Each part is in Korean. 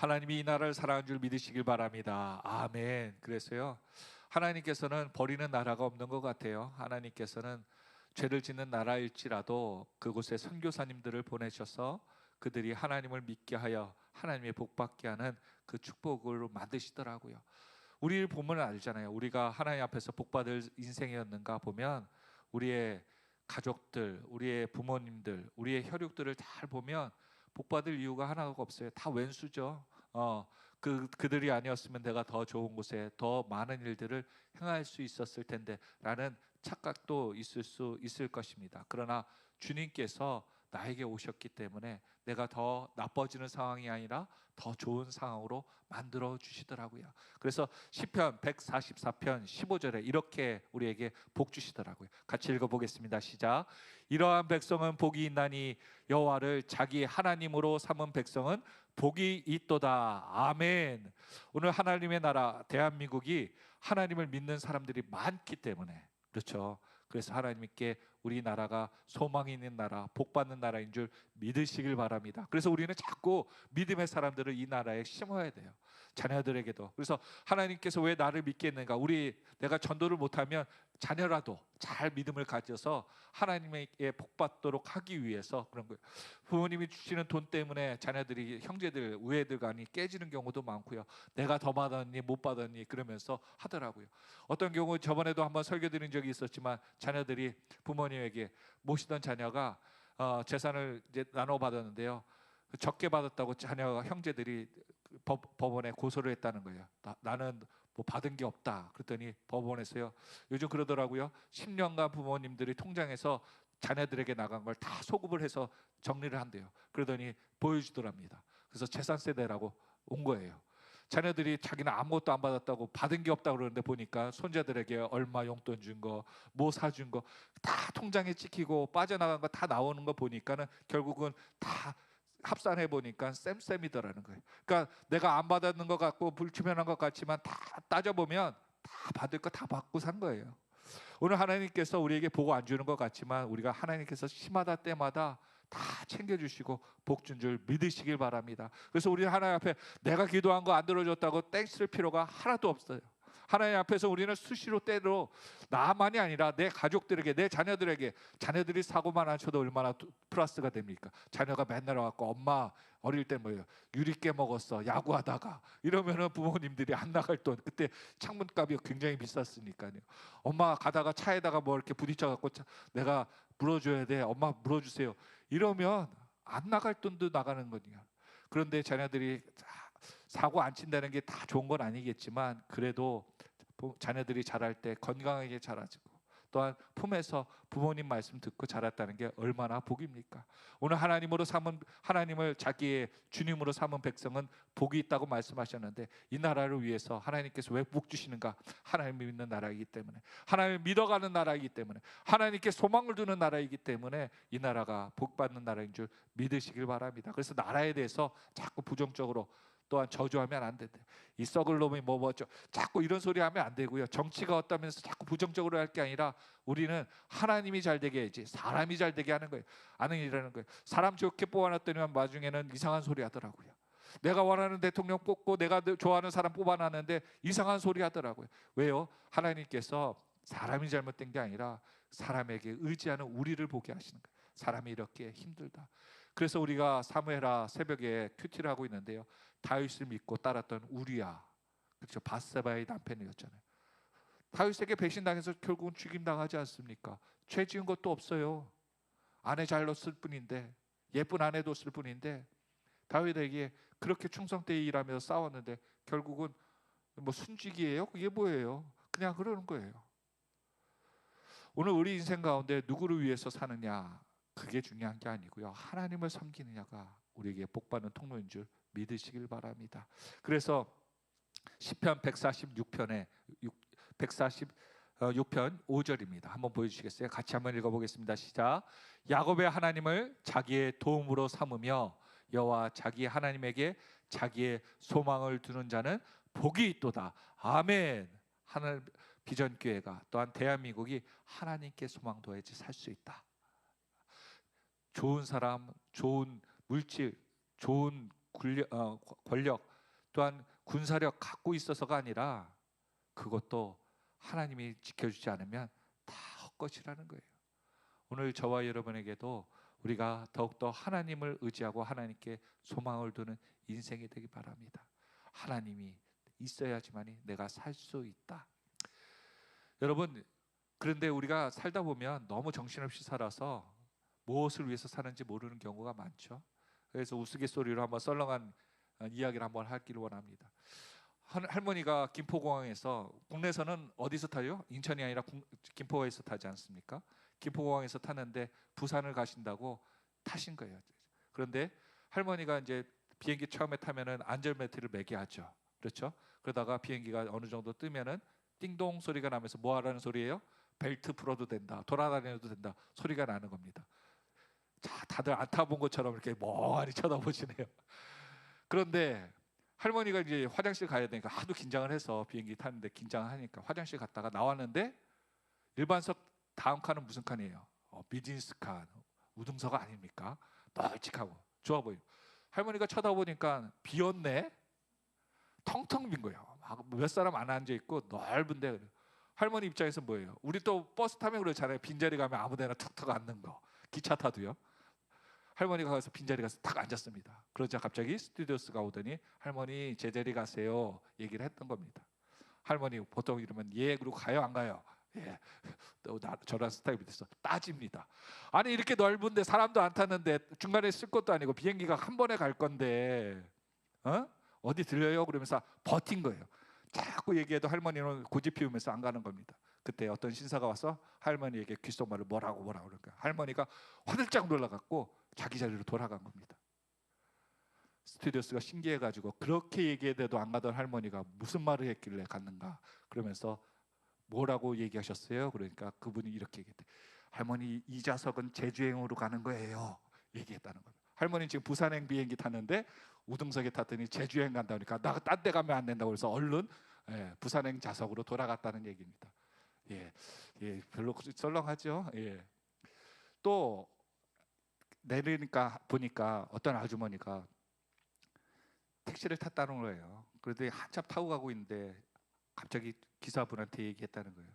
하나님이 이 나라를 사랑하는 줄 믿으시길 바랍니다. 아멘. 그래서요, 하나님께서는 버리는 나라가 없는 것 같아요. 하나님께서는 죄를 짓는 나라일지라도 그곳에 선교사님들을 보내셔서 그들이 하나님을 믿게 하여 하나님의 복받게 하는 그 축복을 만드시더라고요. 우리를 보면 알잖아요. 우리가 하나님 앞에서 복받을 인생이었는가 보면 우리의 가족들, 우리의 부모님들, 우리의 혈육들을 잘 보면 복받을 이유가 하나가 없어요. 다 왼수죠. 그들이 아니었으면 내가 더 좋은 곳에 더 많은 일들을 행할 수 있었을 텐데 라는 착각도 있을 수 있을 것입니다. 그러나 주님께서 나에게 오셨기 때문에 내가 더 나빠지는 상황이 아니라 더 좋은 상황으로 만들어 주시더라고요. 그래서 시편 144편 15절에 이렇게 우리에게 복 주시더라고요. 같이 읽어보겠습니다. 시작. 이러한 백성은 복이 있나니 여호와를 자기 하나님으로 삼은 백성은 복이 있도다. 아멘. 오늘 하나님의 나라 대한민국이 하나님을 믿는 사람들이 많기 때문에, 그렇죠, 그래서 하나님께 우리 나라가 소망이 있는 나라, 복받는 나라인 줄 믿으시길 바랍니다. 그래서 우리는 자꾸 믿음의 사람들을 이 나라에 심어야 돼요. 자녀들에게도. 그래서 하나님께서 왜 나를 믿겠는가? 내가 전도를 못하면 자녀라도 잘 믿음을 가져서 하나님에게 복받도록 하기 위해서 그런 거예요. 부모님이 주시는 돈 때문에 자녀들이, 형제들, 우애들 간이 깨지는 경우도 많고요. 내가 더 받았니 못 받았니 그러면서 하더라고요. 어떤 경우 저번에도 한번 설교 드린 적이 있었지만 자녀들이 부모님에게, 모시던 자녀가 재산을 이제 나눠 받았는데요, 적게 받았다고 자녀가, 형제들이 법원에 고소를 했다는 거예요. 나는 뭐 받은 게 없다. 그랬더니 법원에서요, 요즘 그러더라고요, 10년간 부모님들이 통장에서 자녀들에게 나간 걸 다 소급을 해서 정리를 한대요. 그러더니 보여주더랍니다. 그래서 재산세 내라고 온 거예요. 자녀들이 자기는 아무것도 안 받았다고, 받은 게 없다고 그러는데 보니까 손자들에게 얼마 용돈 준 거, 뭐 사준 거 다 통장에 찍히고 빠져나간 거 다 나오는 거 보니까는 결국은 다 합산해 보니까 쌤쌤이더라는 거예요. 그러니까 내가 안 받았는 것 같고 불투명한 것 같지만 다 따져보면 다 받을 거 다 받고 산 거예요. 오늘 하나님께서 우리에게 복 안 주는 것 같지만 우리가 하나님께서 시마다 때마다 다 챙겨주시고 복 준 줄 믿으시길 바랍니다. 그래서 우리는 하나님 앞에 내가 기도한 거 안 들어줬다고 땡쓸 필요가 하나도 없어요. 하나님 앞에서 우리는 수시로 때로 나만이 아니라 내 가족들에게, 내 자녀들에게, 자녀들이 사고만 안 쳐도 얼마나 플러스가 됩니까? 자녀가 맨날 와갖고 엄마 어릴 때 뭐예요, 유리 깨먹었어 야구하다가 이러면은 부모님들이 안 나갈 돈, 그때 창문값이 굉장히 비쌌으니까요. 엄마 가다가 차에다가 뭐 이렇게 부딪혀갖고 내가 물어줘야 돼, 엄마 물어주세요 이러면 안 나갈 돈도 나가는 거니까. 그런데 자녀들이 사고 안 친다는 게 다 좋은 건 아니겠지만 그래도 자녀들이 자랄 때 건강하게 자라지고 또한 품에서 부모님 말씀 듣고 자랐다는 게 얼마나 복입니까? 오늘 하나님을 자기의 주님으로 삼은 백성은 복이 있다고 말씀하셨는데, 이 나라를 위해서 하나님께서 왜 복 주시는가? 하나님을 믿는 나라이기 때문에, 하나님을 믿어가는 나라이기 때문에, 하나님께 소망을 두는 나라이기 때문에 이 나라가 복받는 나라인 줄 믿으시길 바랍니다. 그래서 나라에 대해서 자꾸 부정적으로 또한 저주하면 안 된대. 이 썩을 놈이 뭐죠? 자꾸 이런 소리 하면 안 되고요. 정치가 어떠면서 자꾸 부정적으로 할 게 아니라 우리는 하나님이 잘 되게 해야지 사람이 잘 되게 하는 거예요. 아는 일하는 거예요. 사람 좋게 뽑아놨더니 나중에는 이상한 소리 하더라고요. 내가 원하는 대통령 뽑고 내가 좋아하는 사람 뽑아놨는데 이상한 소리 하더라고요. 왜요? 하나님께서 사람이 잘못된 게 아니라 사람에게 의지하는 우리를 보게 하시는 거예요. 사람이 이렇게 힘들다. 그래서 우리가 사무엘하 새벽에 큐티를 하고 있는데요, 다윗을 믿고 따랐던 우리야, 그렇죠, 밧세바의 남편이었잖아요. 다윗에게 배신당해서 결국은 죽임당하지 않습니까? 죄 지은 것도 없어요. 아내 잘 넣었을 뿐인데, 예쁜 아내 뒀을 뿐인데 다윗에게 그렇게 충성되이 일하면서 싸웠는데 결국은 뭐 순직이에요? 그게 뭐예요? 그냥 그러는 거예요. 오늘 우리 인생 가운데 누구를 위해서 사느냐, 그게 중요한 게 아니고요, 하나님을 섬기느냐가 우리에게 복받는 통로인 줄 믿으시길 바랍니다. 그래서 시편 146편에 146편 5절입니다. 한번 보여주시겠어요? 같이 한번 읽어보겠습니다. 시작. 야곱의 하나님을 자기의 도움으로 삼으며 여호와 자기 하나님에게 자기의 소망을 두는 자는 복이 있도다. 아멘. 하늘 비전교회가 또한 대한민국이 하나님께 소망 둬야지 살 수 있다. 좋은 사람, 좋은 물질, 좋은 권력, 또한 군사력 갖고 있어서가 아니라 그것도 하나님이 지켜주지 않으면 다 헛것이라는 거예요. 오늘 저와 여러분에게도 우리가 더욱더 하나님을 의지하고 하나님께 소망을 두는 인생이 되기 바랍니다. 하나님이 있어야지만이 내가 살 수 있다. 여러분, 그런데 우리가 살다 보면 너무 정신없이 살아서 무엇을 위해서 사는지 모르는 경우가 많죠. 그래서 우스갯소리로 한번 썰렁한 이야기를 한번 하기를 원합니다. 할머니가 김포공항에서, 국내에서는 어디서 타요? 인천이 아니라 김포에서 타지 않습니까? 김포공항에서 타는데 부산을 가신다고 타신 거예요. 그런데 할머니가 이제 비행기 처음에 타면은 안전벨트를 매게 하죠. 그렇죠? 그러다가 비행기가 어느 정도 뜨면은 띵동 소리가 나면서 뭐 하라는 소리예요? 벨트 풀어도 된다, 돌아다녀도 된다 소리가 나는 겁니다. 자, 다들 안 타본 것처럼 이렇게 멍하니 쳐다보시네요. 그런데 할머니가 이제 화장실 가야 되니까 하도 긴장을 해서 비행기 타는데 긴장하니까 화장실 갔다가 나왔는데 일반석 다음 칸은 무슨 칸이에요? 비즈니스 칸, 우등석 아닙니까? 널찍하고 좋아 보여. 할머니가 쳐다보니까 비었네. 텅텅 빈 거예요. 몇 사람 안 앉아 있고 넓은데, 할머니 입장에서 뭐예요? 우리 또 버스 타면 그렇잖아요. 빈자리 가면 아무데나 툭툭 앉는 거. 기차 타도요. 할머니가 가서 빈자리 가서 탁 앉았습니다. 그러자 갑자기 스튜디오스가 오더니 할머니 제자리 가세요 얘기를 했던 겁니다. 할머니 보통 이러면 예 그러고 가요 안 가요? 예. 저런 스타일이 돼서 따집니다. 아니 이렇게 넓은데 사람도 안 탔는데 중간에 쓸 것도 아니고 비행기가 한 번에 갈 건데 어디 들려요? 그러면서 버틴 거예요. 자꾸 얘기해도 할머니는 고집 피우면서 안 가는 겁니다. 그때 어떤 신사가 와서 할머니에게 귓속말로 뭐라고 그러니까 할머니가 화들짝 놀라갖고 자기 자리로 돌아간 겁니다. 스튜디오스가 신기해가지고 그렇게 얘기해도 안 가던 할머니가 무슨 말을 했길래 갔는가 그러면서 뭐라고 얘기하셨어요? 그러니까 그분이 이렇게 얘기했대. 할머니 이 좌석은 제주행으로 가는 거예요 얘기했다는 거예요. 할머니는 지금 부산행 비행기 탔는데 우등석에 탔더니 제주행 간다 그러니까 나 딴 데 가면 안 된다고 해서 얼른 부산행 좌석으로 돌아갔다는 얘기입니다. 별로 썰렁하죠. 또 내리니까 보니까 어떤 아주머니가 택시를 탔다는 거예요. 그런데 한참 타고 가고 있는데 갑자기 기사분한테 얘기했다는 거예요.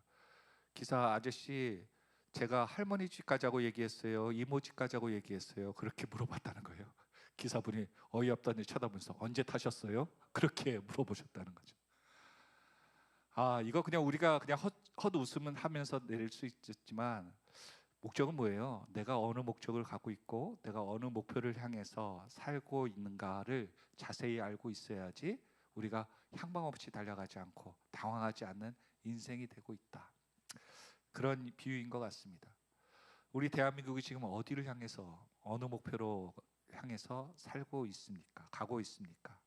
기사 아저씨, 제가 할머니 집 가자고 얘기했어요? 이모 집 가자고 얘기했어요? 그렇게 물어봤다는 거예요. 기사분이 어이없다니 쳐다보면서 언제 타셨어요? 그렇게 물어보셨다는 거죠. 이거 그냥 우리가 그냥 헛웃음은 하면서 내릴 수 있지만 목적은 뭐예요? 내가 어느 목적을 갖고 있고 내가 어느 목표를 향해서 살고 있는가를 자세히 알고 있어야지 우리가 향방 없이 달려가지 않고 당황하지 않는 인생이 되고 있다. 그런 비유인 것 같습니다. 우리 대한민국이 지금 어디를 향해서 어느 목표로 향해서 살고 있습니까? 가고 있습니까?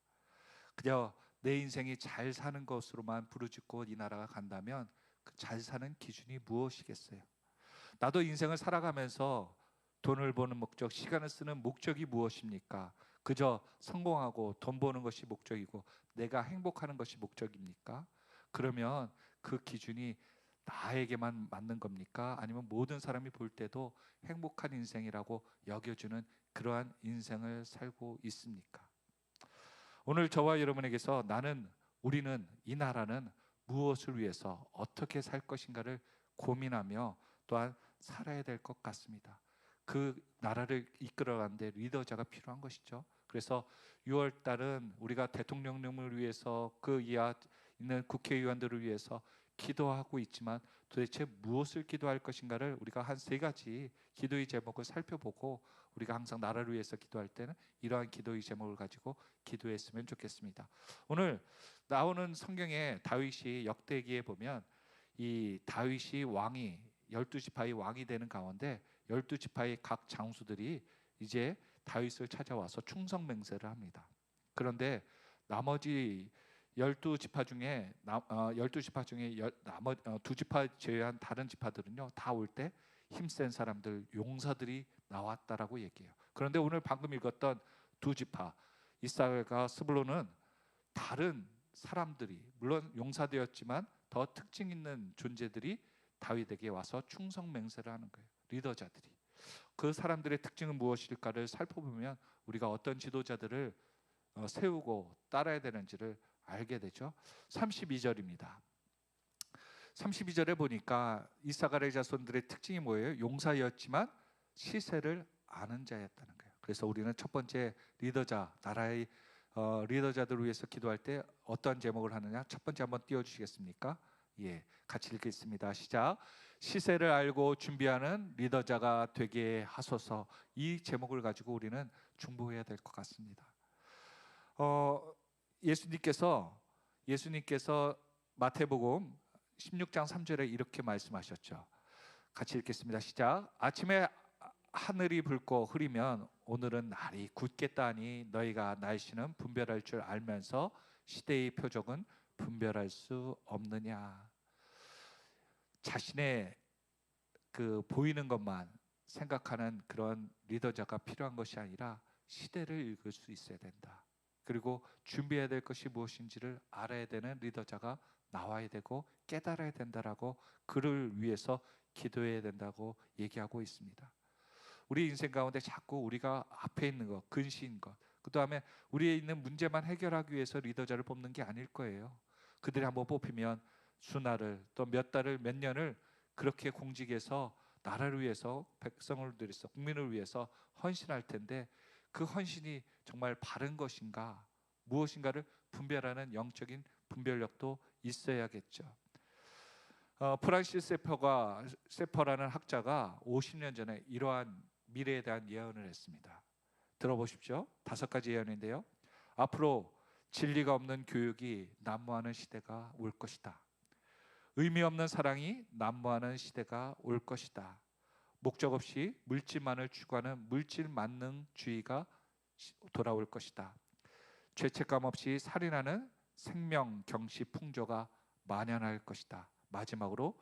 그저 내 인생이 잘 사는 것으로만 부르짖고 이 나라가 간다면 그 잘 사는 기준이 무엇이겠어요? 나도 인생을 살아가면서 돈을 버는 목적, 시간을 쓰는 목적이 무엇입니까? 그저 성공하고 돈 버는 것이 목적이고 내가 행복하는 것이 목적입니까? 그러면 그 기준이 나에게만 맞는 겁니까? 아니면 모든 사람이 볼 때도 행복한 인생이라고 여겨주는 그러한 인생을 살고 있습니까? 오늘 저와 여러분에게서 우리는 이 나라는 무엇을 위해서 어떻게 살 것인가를 고민하며 또한 살아야 될 것 같습니다. 그 나라를 이끌어가는데 리더자가 필요한 것이죠. 그래서 6월 달은 우리가 대통령님을 위해서 그 이하 있는 국회의원들을 위해서 기도하고 있지만 도대체 무엇을 기도할 것인가를 우리가 한 3가지 기도의 제목을 살펴보고 우리가 항상 나라를 위해서 기도할 때는 이러한 기도의 제목을 가지고 기도했으면 좋겠습니다. 오늘 나오는 성경에 다윗이 역대기에 보면 이 다윗이 왕이 12지파의 왕이 되는 가운데 12지파의 각 장수들이 이제 다윗을 찾아와서 충성 맹세를 합니다. 그런데 나머지 12지파 중에 12지파 중에 나머지 2지파 제외한 다른 지파들은요 다 올 때 힘센 사람들 용사들이 나왔다라고 얘기해요. 그런데 오늘 방금 읽었던 2지파 이사갈과 스불론은 다른 사람들이 물론 용사되었지만 더 특징 있는 존재들이 다윗에게 와서 충성 맹세를 하는 거예요. 리더자들이. 그 사람들의 특징은 무엇일까를 살펴보면 우리가 어떤 지도자들을 세우고 따라야 되는지를 알게 되죠. 32절입니다. 32절에 보니까 이사갈의 자손들의 특징이 뭐예요? 용사였지만 시세를 아는 자였다는 거예요. 그래서 우리는 첫 번째 리더자, 나라의 리더자들을 위해서 기도할 때 어떤 제목을 하느냐? 첫 번째 한번 띄워주시겠습니까? 예, 같이 읽겠습니다. 시작. 시세를 알고 준비하는 리더자가 되게 하소서. 이 제목을 가지고 우리는 중보해야 될 것 같습니다. 예수님께서 마태복음 16장 3절에 이렇게 말씀하셨죠. 같이 읽겠습니다. 시작. 아침에 하늘이 붉고 흐리면 오늘은 날이 굳겠다 하니 너희가 날씨는 분별할 줄 알면서 시대의 표적은 분별할 수 없느냐. 자신의 그 보이는 것만 생각하는 그런 리더자가 필요한 것이 아니라 시대를 읽을 수 있어야 된다. 그리고 준비해야 될 것이 무엇인지를 알아야 되는 리더자가 나와야 되고 깨달아야 된다라고 그를 위해서 기도해야 된다고 얘기하고 있습니다. 우리 인생 가운데 자꾸 우리가 앞에 있는 것, 근시인 것, 그 다음에 우리에 있는 문제만 해결하기 위해서 리더자를 뽑는 게 아닐 거예요. 그들이 한번 뽑히면 수날을 또 몇 달을 몇 년을 그렇게 공직에서 나라를 위해서 백성을 위해서 국민을 위해서 헌신할 텐데 그 헌신이 정말 바른 것인가 무엇인가를 분별하는 영적인 분별력도 있어야겠죠. 프란시스 세퍼라는 학자가 50년 전에 이러한 미래에 대한 예언을 했습니다. 들어보십시오. 5가지 예언인데요. 앞으로 진리가 없는 교육이 난무하는 시대가 올 것이다. 의미 없는 사랑이 난무하는 시대가 올 것이다. 목적 없이 물질만을 추구하는 물질 만능주의가 돌아올 것이다. 죄책감 없이 살인하는 생명 경시 풍조가 만연할 것이다. 마지막으로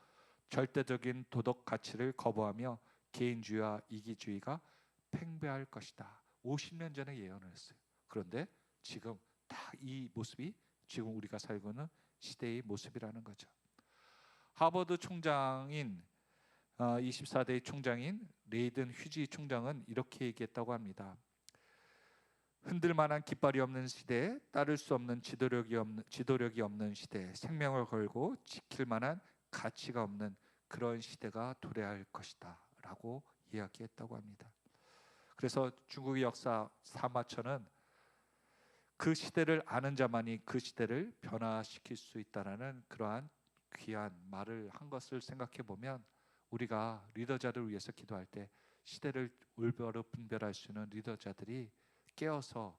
절대적인 도덕 가치를 거부하며 개인주의와 이기주의가 팽배할 것이다. 50년 전에 예언을 했어요. 그런데 지금 딱 이 모습이 지금 우리가 살고 있는 시대의 모습이라는 거죠. 하버드 총장인 24대 총장인 레이든 휴지 총장은 이렇게 얘기했다고 합니다. 흔들만한 깃발이 없는 시대, 따를 수 없는 지도력이 없는 시대, 생명을 걸고 지킬 만한 가치가 없는 그런 시대가 도래할 것이다 라고 이야기했다고 합니다. 그래서 중국의 역사 사마천은 그 시대를 아는 자만이 그 시대를 변화시킬 수 있다는 그러한 귀한 말을 한 것을 생각해 보면 우리가 리더자를 위해서 기도할 때 시대를 올바로 분별할 수 있는 리더자들이 깨어서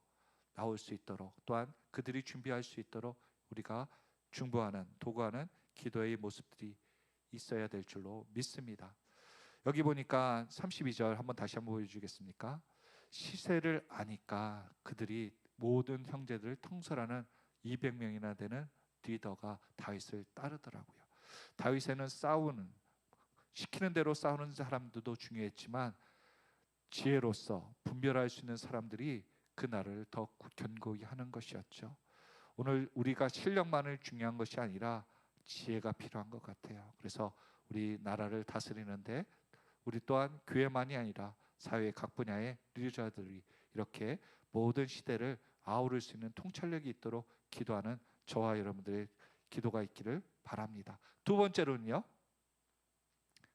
나올 수 있도록 또한 그들이 준비할 수 있도록 우리가 중보하는 도구하는 기도의 모습들이 있어야 될 줄로 믿습니다. 여기 보니까 32절 다시 한번 보여주겠습니까? 시세를 아니까 그들이 모든 형제들을 통솔하는 200명이나 되는 리더가 다윗을 따르더라고요. 다윗에는 시키는 대로 싸우는 사람들도 중요했지만 지혜로서 분별할 수 있는 사람들이 그 나라를 더 견고히 하는 것이었죠. 오늘 우리가 실력만을 중요한 것이 아니라 지혜가 필요한 것 같아요. 그래서 우리 나라를 다스리는데 우리 또한 교회만이 아니라 사회 각 분야의 리더자들이 이렇게 모든 시대를 아우를 수 있는 통찰력이 있도록 기도하는 저와 여러분들의 기도가 있기를 바랍니다. 두 번째로는요.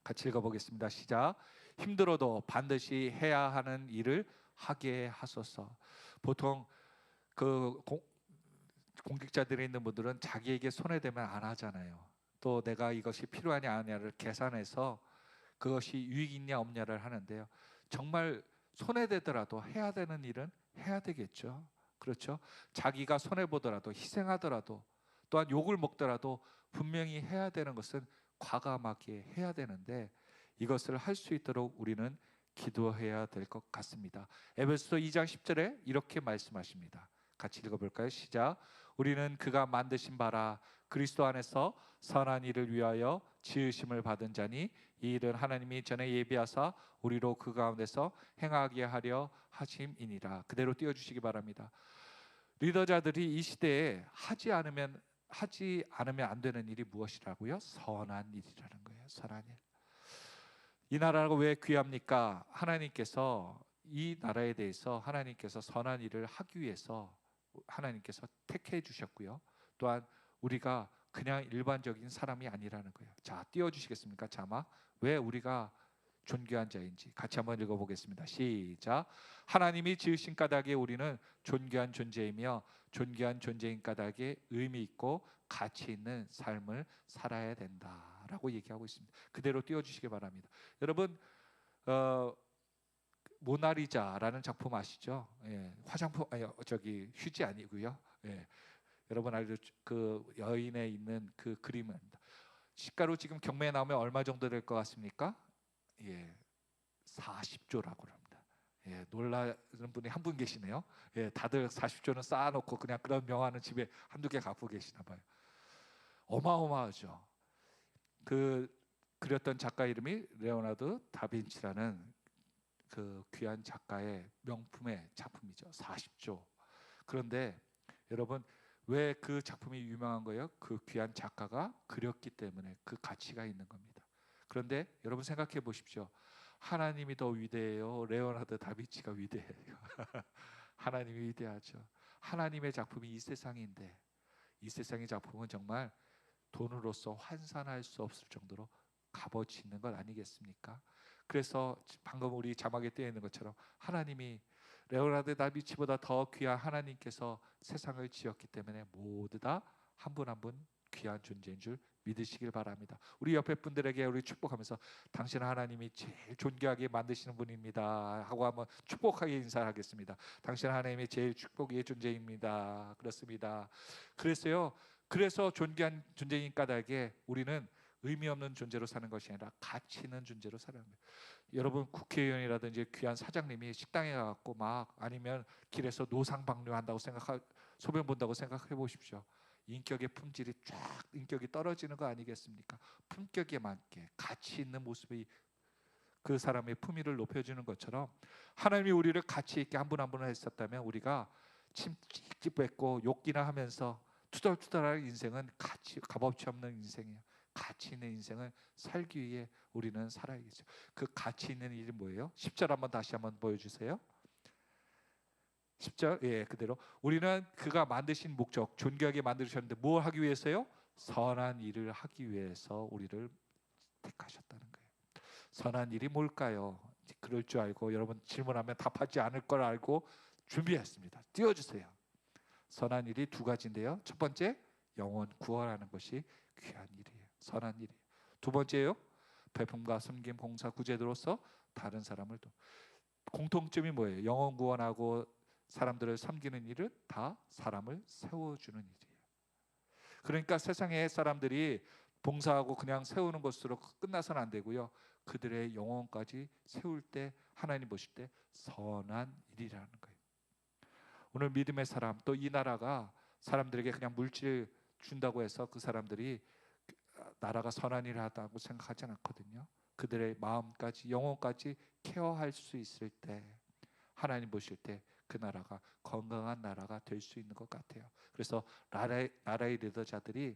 같이 읽어보겠습니다. 시작. 힘들어도 반드시 해야 하는 일을 하게 하소서. 보통 그 공직자들이 있는 분들은 자기에게 손해되면 안 하잖아요. 또 내가 이것이 필요하냐 아니냐를 계산해서 그것이 유익 있냐 없냐를 하는데요. 정말 손해되더라도 해야 되는 일은 해야 되겠죠. 그렇죠? 자기가 손해보더라도 희생하더라도 또한 욕을 먹더라도 분명히 해야 되는 것은 과감하게 해야 되는데 이것을 할 수 있도록 우리는 기도해야 될 것 같습니다. 에베소서 2장 10절에 이렇게 말씀하십니다. 같이 읽어볼까요? 시작. 우리는 그가 만드신 바라 그리스도 안에서 선한 일을 위하여 지으심을 받은 자니 이 일은 하나님이 전에 예비하사 우리로 그 가운데서 행하게 하려 하심이니라. 그대로 띄워주시기 바랍니다. 리더자들이 이 시대에 하지 않으면 안 되는 일이 무엇이라고요? 선한 일이라는 거예요. 선한 일. 이 나라가 왜 귀합니까? 하나님께서 이 나라에 대해서 하나님께서 선한 일을 하기 위해서 하나님께서 택해 주셨고요. 또한 우리가 그냥 일반적인 사람이 아니라는 거예요. 자, 띄워주시겠습니까? 자막. 왜 우리가 존귀한 자인지 같이 한번 읽어보겠습니다. 시작. 하나님이 지으신 까닭에 우리는 존귀한 존재이며 존귀한 존재인 까닭에 의미 있고 가치 있는 삶을 살아야 된다라고 얘기하고 있습니다. 그대로 띄워주시기 바랍니다. 여러분, 모나리자라는 작품 아시죠? 예, 화장품 저기 휴지 아니고요. 예, 여러분 알죠? 그 여인에 있는 그 그림은 시가로 지금 경매에 나오면 얼마 정도 될 것 같습니까? 예, 40조라고 합니다. 예, 놀라는 분이 한 분 계시네요. 예, 다들 40조는 쌓아놓고 그냥 그런 명화는 집에 한두 개 갖고 계시나 봐요. 어마어마하죠. 그 그렸던 작가 이름이 레오나르도 다빈치라는 그 귀한 작가의 명품의 작품이죠. 40조. 그런데 여러분, 왜 그 작품이 유명한 거예요? 그 귀한 작가가 그렸기 때문에 그 가치가 있는 겁니다. 그런데 여러분 생각해 보십시오. 하나님이 더 위대해요? 레오나르도 다빈치가 위대해요? 하나님이 위대하죠. 하나님의 작품이 이 세상인데 이 세상의 작품은 정말 돈으로서 환산할 수 없을 정도로 값어치 있는 것 아니겠습니까? 그래서 방금 우리 자막에 띄어 있는 것처럼 하나님이 레오나르도 다빈치보다 더 귀한 하나님께서 세상을 지었기 때문에 모두 다 한 분 한 분 귀한 존재인 줄 믿으시길 바랍니다. 우리 옆에 분들에게 우리 축복하면서 당신 하나님이 제일 존귀하게 만드시는 분입니다 하고 한번 축복하게 인사하겠습니다. 당신 하나님이 제일 축복의 존재입니다. 그렇습니다. 그래서 존귀한 존재인 까닭에 우리는 의미 없는 존재로 사는 것이 아니라 가치 있는 존재로 살아야 합니다. 여러분, 국회의원이라든지 귀한 사장님이 식당에 가고 막 아니면 길에서 노상방뇨한다고 소변 본다고 생각해 보십시오. 인격의 품질이 쫙 인격이 떨어지는 거 아니겠습니까? 품격에 맞게 가치 있는 모습이 그 사람의 품위를 높여주는 것처럼 하나님이 우리를 가치 있게 한 분 한 분을 했었다면 우리가 침 찍찍 뱉고 욕기나 하면서 투덜투덜할 인생은 값어치 없는 인생이에요. 가치 있는 인생을 살기 위해 우리는 살아야겠죠. 그 가치 있는 일이 뭐예요? 10절 한번 다시 한번 보여주세요. 10절, 예, 그대로. 우리는 그가 만드신 목적, 존귀하게 만드셨는데 뭘 하기 위해서요? 선한 일을 하기 위해서 우리를 택하셨다는 거예요. 선한 일이 뭘까요? 그럴 줄 알고 여러분 질문하면 답하지 않을 걸 알고 준비했습니다. 띄워주세요. 선한 일이 두 가지인데요. 첫 번째, 영혼 구원하는 것이 귀한 일이에요. 선한 일이에요. 두 번째요, 배품과 섬김, 봉사, 구제로서 다른 사람을 공통점이 뭐예요? 영혼 구원하고 사람들을 섬기는 일은 다 사람을 세워주는 일이에요. 그러니까 세상의 사람들이 봉사하고 그냥 세우는 것으로 끝나서는 안 되고요. 그들의 영혼까지 세울 때 하나님 보실 때 선한 일이라는 거예요. 오늘 믿음의 사람, 또 이 나라가 사람들에게 그냥 물질 준다고 해서 그 사람들이 나라가 선한 일을 하다고 생각하지 않거든요. 그들의 마음까지 영혼까지 케어할 수 있을 때 하나님 보실 때 그 나라가 건강한 나라가 될 수 있는 것 같아요. 그래서 나라의 리더자들이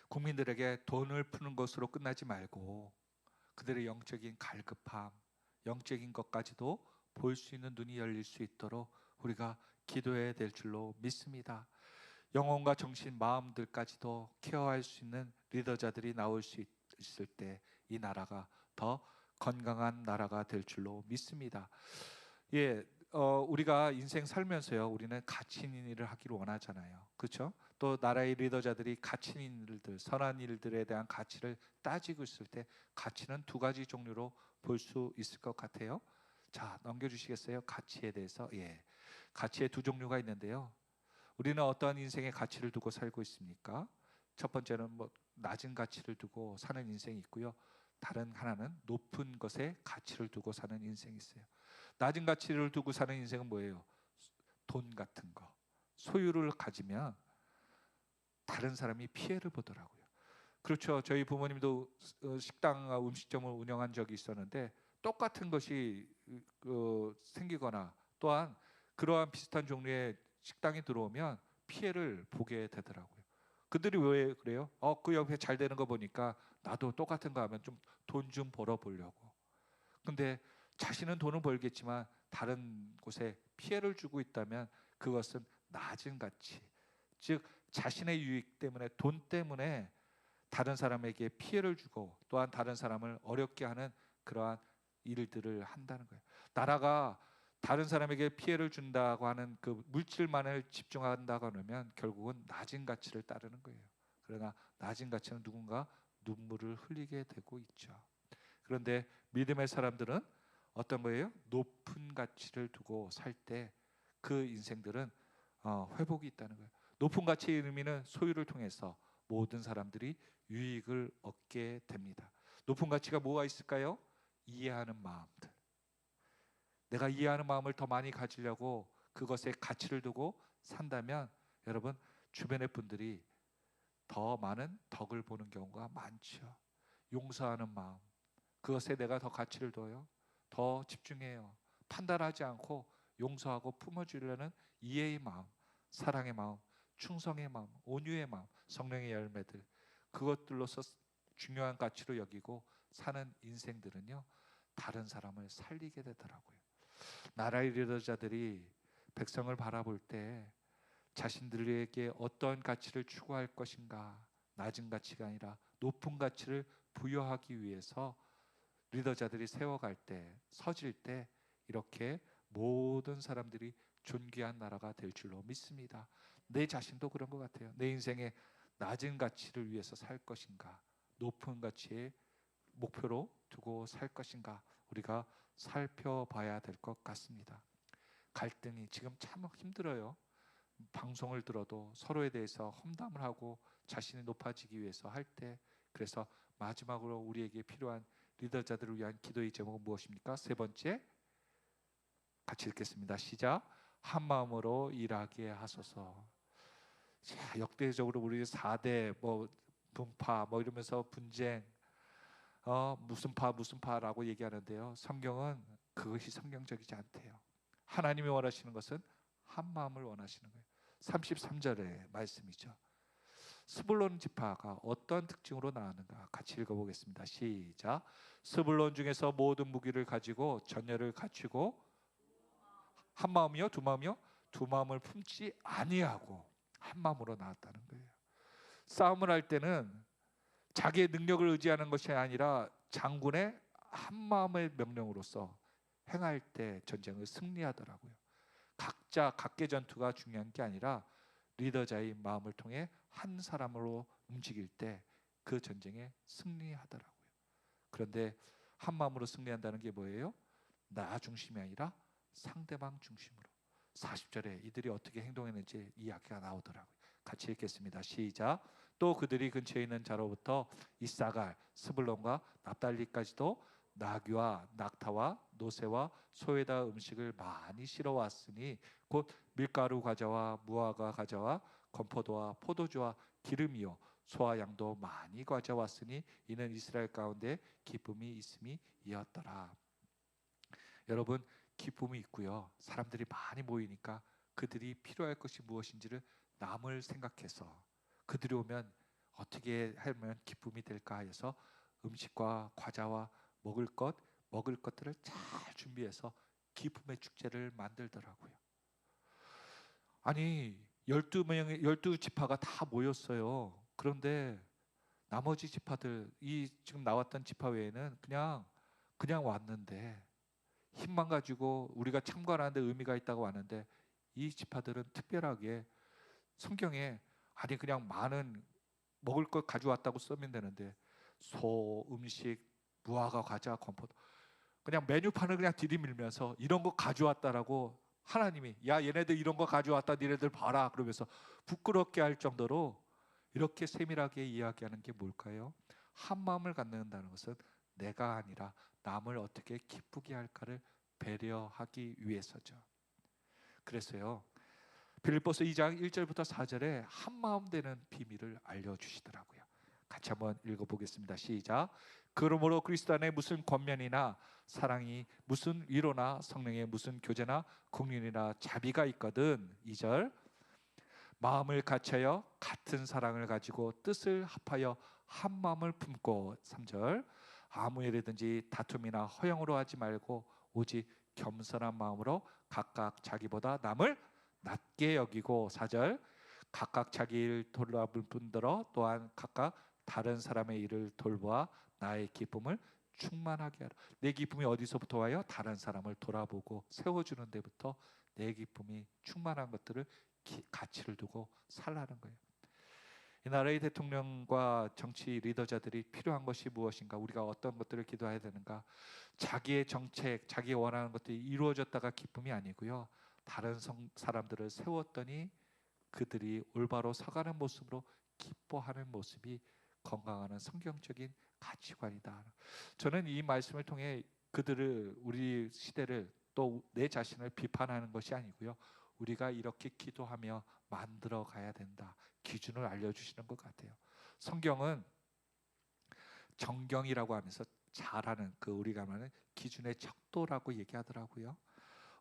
국민들에게 돈을 푸는 것으로 끝나지 말고 그들의 영적인 갈급함, 영적인 것까지도 볼 수 있는 눈이 열릴 수 있도록 우리가 기도해야 될 줄로 믿습니다. 영혼과 정신, 마음들까지도 케어할 수 있는 리더자들이 나올 수 있을 때 이 나라가 더 건강한 나라가 될 줄로 믿습니다. 예, 우리가 인생 살면서요, 우리는 가치 있는 일을 하기를 원하잖아요. 그렇죠? 또 나라의 리더자들이 가치 있는 일들, 선한 일들에 대한 가치를 따지고 있을 때 가치는 두 가지 종류로 볼 수 있을 것 같아요. 자, 넘겨주시겠어요? 가치에 대해서. 예, 가치의 두 종류가 있는데요. 우리는 어떠한 인생의 가치를 두고 살고 있습니까? 첫 번째는 낮은 가치를 두고 사는 인생이 있고요. 다른 하나는 높은 것에 가치를 두고 사는 인생이 있어요. 낮은 가치를 두고 사는 인생은 뭐예요? 돈 같은 거, 소유를 가지면 다른 사람이 피해를 보더라고요. 그렇죠. 저희 부모님도 식당 음식점을 운영한 적이 있었는데 똑같은 것이 생기거나 또한 그러한 비슷한 종류의 식당이 들어오면 피해를 보게 되더라고요. 그들이 왜 그래요? 그 옆에 잘 되는 거 보니까 나도 똑같은 거 하면 좀 돈 좀 벌어 보려고. 근데 자신은 돈을 벌겠지만 다른 곳에 피해를 주고 있다면 그것은 낮은 가치, 즉 자신의 유익 때문에, 돈 때문에 다른 사람에게 피해를 주고 또한 다른 사람을 어렵게 하는 그러한 일들을 한다는 거예요. 나라가 다른 사람에게 피해를 준다고 하는 그 물질만을 집중한다고 하면 결국은 낮은 가치를 따르는 거예요. 그러나 낮은 가치는 누군가 눈물을 흘리게 되고 있죠. 그런데 믿음의 사람들은 어떤 거예요? 높은 가치를 두고 살 때 그 인생들은 회복이 있다는 거예요. 높은 가치의 의미는 소유를 통해서 모든 사람들이 유익을 얻게 됩니다. 높은 가치가 뭐가 있을까요? 이해하는 마음들. 내가 이해하는 마음을 더 많이 가지려고 그것에 가치를 두고 산다면 여러분, 주변의 분들이 더 많은 덕을 보는 경우가 많죠. 용서하는 마음, 그것에 내가 더 가치를 둬요. 더 집중해요. 판단하지 않고 용서하고 품어주려는 이해의 마음, 사랑의 마음, 충성의 마음, 온유의 마음, 성령의 열매들, 그것들로서 중요한 가치로 여기고 사는 인생들은요, 다른 사람을 살리게 되더라고요. 나라의 리더자들이 백성을 바라볼 때 자신들에게 어떤 가치를 추구할 것인가, 낮은 가치가 아니라 높은 가치를 부여하기 위해서 리더자들이 세워갈 때, 서질 때 이렇게 모든 사람들이 존귀한 나라가 될 줄로 믿습니다. 내 자신도 그런 것 같아요. 내 인생에 낮은 가치를 위해서 살 것인가, 높은 가치의 목표로 두고 살 것인가, 우리가 살펴봐야 될 것 같습니다. 갈등이 지금 참 힘들어요. 방송을 들어도 서로에 대해서 험담을 하고 자신이 높아지기 위해서 할 때, 그래서 마지막으로 우리에게 필요한 리더자들을 위한 기도의 제목은 무엇입니까? 세 번째, 같이 읽겠습니다. 시작. 한 마음으로 일하게 하소서. 자, 역대적으로 우리 4대 분파 이러면서 분쟁, 무슨 파라고 얘기하는데요. 성경은 그것이 성경적이지 않대요. 하나님이 원하시는 것은 한 마음을 원하시는 거예요. 33절의 말씀이죠. 스불론 지파가 어떤 특징으로 나왔는가 같이 읽어보겠습니다. 시작. 스불론 중에서 모든 무기를 가지고 전열을 갖추고 한 마음이요? 두 마음이요? 두 마음을 품지 아니하고 한 마음으로 나왔다는 거예요. 싸움을 할 때는 자기의 능력을 의지하는 것이 아니라 장군의 한 마음의 명령으로서 행할 때 전쟁을 승리하더라고요. 각자 각계 전투가 중요한 게 아니라 리더자의 마음을 통해 한 사람으로 움직일 때 그 전쟁에 승리하더라고요. 그런데 한 마음으로 승리한다는 게 뭐예요? 나 중심이 아니라 상대방 중심으로. 40절에 이들이 어떻게 행동했는지 이야기가 나오더라고요. 같이 읽겠습니다. 시작. 또 그들이 근처에 있는 자로부터 이사갈, 스불론과 납달리까지도 나귀와 낙타와 노새와 소에다 음식을 많이 실어왔으니 곧 밀가루 과자와 무화과 과자와 건포도와 포도주와 기름이요 소와 양도 많이 가져왔으니 이는 이스라엘 가운데 기쁨이 있음이 이었더라. 여러분, 기쁨이 있고요, 사람들이 많이 모이니까 그들이 필요할 것이 무엇인지를 남을 생각해서 그들이 오면 어떻게 하면 기쁨이 될까 해서 음식과 과자와 먹을 것들을 잘 준비해서 기쁨의 축제를 만들더라고요. 아니 12 지파가 다 모였어요. 그런데 나머지 지파들, 이 지금 나왔던 지파 외에는 그냥 왔는데, 힘만 가지고 우리가 참관하는데 의미가 있다고 왔는데, 이 지파들은 특별하게 성경에 아니 그냥 많은 먹을 것 가져왔다고 쓰면 되는데 소, 음식, 무화과 과자, 건포도, 그냥 메뉴판을 그냥 들이밀면서 이런 거 가져왔다라고 하나님이, 야 얘네들 이런 거 가져왔다 니네들 봐라 그러면서 부끄럽게 할 정도로 이렇게 세밀하게 이야기하는 게 뭘까요? 한 마음을 갖는다는 것은 내가 아니라 남을 어떻게 기쁘게 할까를 배려하기 위해서죠. 그래서요, 빌립보서 2장 1절부터 4절에 한 마음 되는 비밀을 알려주시더라고요. 같이 한번 읽어보겠습니다. 시작. 그러므로 그리스도 안에 무슨 권면이나 사랑이, 무슨 위로나 성령의 무슨 교제나 공륜이나 자비가 있거든. 2절. 마음을 같이하여 같은 사랑을 가지고 뜻을 합하여 한 마음을 품고. 3절. 아무 일이든지 다툼이나 허영으로 하지 말고 오직 겸손한 마음으로 각각 자기보다 남을 낮게 여기고 4절 각각 자기 일 돌아볼 뿐더러 또한 각각 다른 사람의 일을 돌보아 나의 기쁨을 충만하게 하라. 내 기쁨이 어디서부터 와요? 다른 사람을 돌아보고 세워주는 데부터 내 기쁨이 충만한 것들을 가치를 두고 살라는 거예요. 이 나라의 대통령과 정치 리더자들이 필요한 것이 무엇인가? 우리가 어떤 것들을 기도해야 되는가? 자기의 정책, 자기가 원하는 것들이 이루어졌다가 기쁨이 아니고요, 다른 사람들을 세웠더니 그들이 올바로 서가는 모습으로 기뻐하는 모습이 건강한 성경적인 가치관이다. 저는 이 말씀을 통해 그들을, 우리 시대를, 또 내 자신을 비판하는 것이 아니고요, 우리가 이렇게 기도하며 만들어 가야 된다, 기준을 알려주시는 것 같아요. 성경은 정경이라고 하면서 잘하는, 그 우리가 말하는 기준의 척도라고 얘기하더라고요.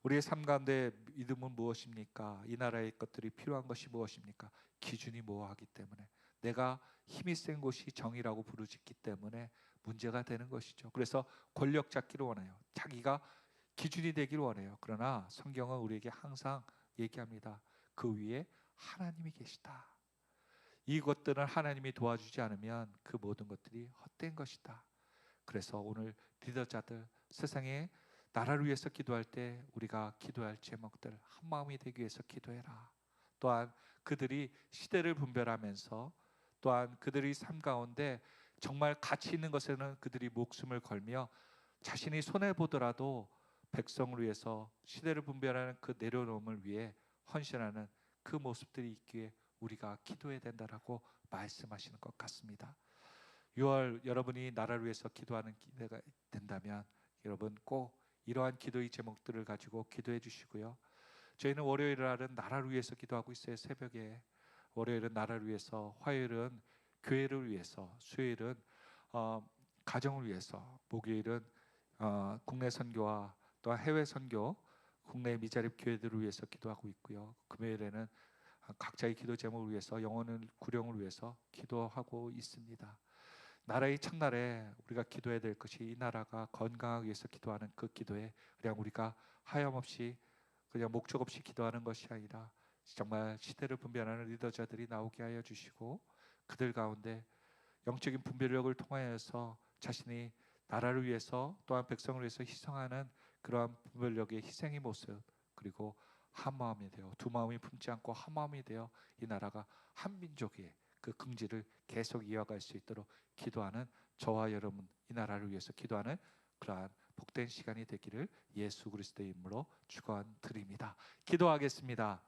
우리의 삶 가운데 믿음은 무엇입니까? 이 나라의 것들이 필요한 것이 무엇입니까? 기준이 모호하기 때문에, 내가 힘이 센 곳이 정의라고 부르짖기 때문에 문제가 되는 것이죠. 그래서 권력 잡기를 원해요. 자기가 기준이 되기를 원해요. 그러나 성경은 우리에게 항상 얘기합니다. 그 위에 하나님이 계시다. 이것들은 하나님이 도와주지 않으면 그 모든 것들이 헛된 것이다. 그래서 오늘 리더자들, 세상에 나라를 위해서 기도할 때 우리가 기도할 제목들 한 마음이 되기 위해서 기도해라. 또한 그들이 시대를 분별하면서, 또한 그들의 삶 가운데 정말 가치 있는 것에는 그들이 목숨을 걸며 자신이 손해보더라도 백성을 위해서 시대를 분별하는 그 내려놓음을 위해 헌신하는 그 모습들이 있기에 우리가 기도해야 된다라고 말씀하시는 것 같습니다. 6월 여러분이 나라를 위해서 기도하는 기회가 된다면 여러분 꼭 이러한 기도의 제목들을 가지고 기도해 주시고요. 저희는 월요일 날은 나라를 위해서 기도하고 있어요. 새벽에 월요일은 나라를 위해서, 화요일은 교회를 위해서, 수요일은 가정을 위해서, 목요일은 국내 선교와 또 해외 선교, 국내 미자립 교회들을 위해서 기도하고 있고요. 금요일에는 각자의 기도 제목을 위해서, 영혼을 구령을 위해서 기도하고 있습니다. 나라의 첫날에 우리가 기도해야 될 것이, 이 나라가 건강하기 위해서 기도하는 그 기도에 그냥 우리가 하염없이 그냥 목적 없이 기도하는 것이 아니라 정말 시대를 분별하는 리더자들이 나오게 하여 주시고, 그들 가운데 영적인 분별력을 통하여서 자신이 나라를 위해서 또한 백성을 위해서 희생하는 그러한 분별력의 희생의 모습, 그리고 한 마음이 되어, 두 마음이 품지 않고 한 마음이 되어 이 나라가 한 민족의 그 긍지를 계속 이어갈 수 있도록 기도하는 저와 여러분, 이 나라를 위해서 기도하는 그러한 복된 시간이 되기를 예수 그리스도의 이름으로 축원드립니다. 기도하겠습니다.